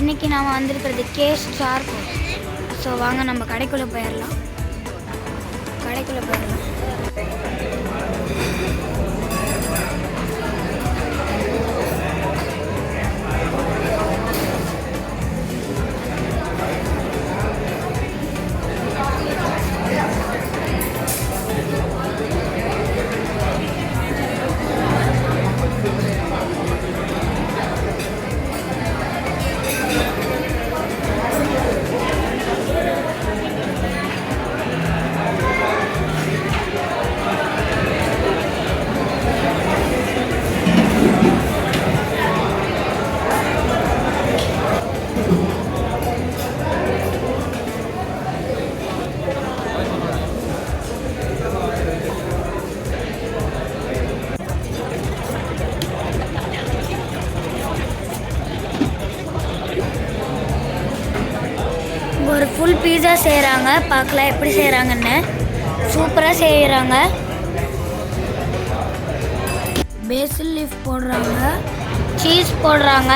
இன்றைக்கி நாம் வந்திருக்கிறது கேஸ் சார்கோ. ஸோ வாங்க நம்ம கடைக்குள்ளே போயிடலாம். ஒரு ஃபுல் பீஸா செய்கிறாங்க. பார்க்கலாம் எப்படி செய்கிறாங்கன்னு. சூப்பராக செய்கிறாங்க. பேசில் லீஃப் போடுறாங்க, சீஸ் போடுறாங்க,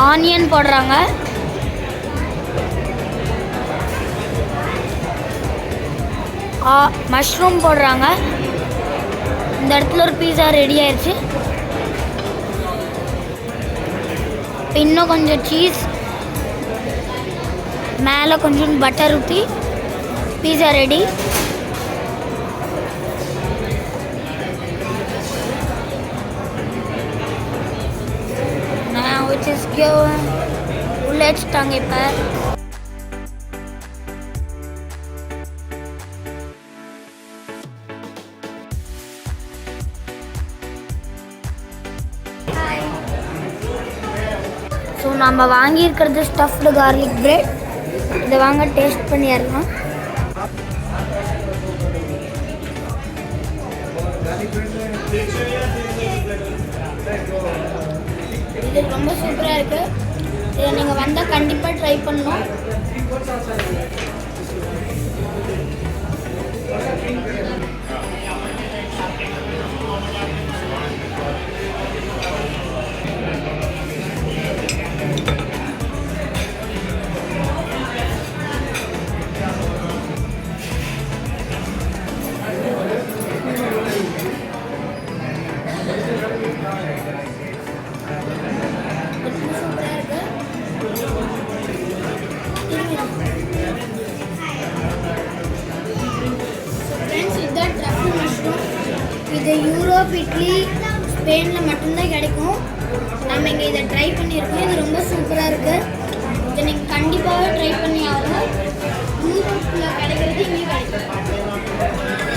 ஆனியன் போடுறாங்க, மஷ்ரூம் போடுறாங்க. இந்த இடத்துல ஒரு பீஸா ரெடி ஆயிடுச்சு. இன்னும் கொஞ்சம் சீஸ், மேலே கொஞ்சம் பட்டர் ஊற்றி பீஸா ரெடி. நான் உள்ள வச்சுட்டாங்க. இப்போ ஸோ நம்ம வாங்கியிருக்கிறது ஸ்டஃப்டு கார்லிக் பிரெட். இதை வாங்க டேஸ்ட் பண்ணிடலாம். இது ரொம்ப சூப்பராக இருக்குது. இதை நீங்கள் வந்தால் கண்டிப்பாக ட்ரை பண்ணணும். இது யூரோப், இட்லி, ஸ்பெயினில் மட்டும்தான் கிடைக்கும். நம்ம இங்கே இதை ட்ரை பண்ணியிருக்கோம். இது ரொம்ப சூப்பராக இருக்குது. இதை நீங்கள் கண்டிப்பாகவே ட்ரை பண்ணி ஆகணும். யூரோப்பில் கிடைக்கிறது இங்கே கிடைக்கும்.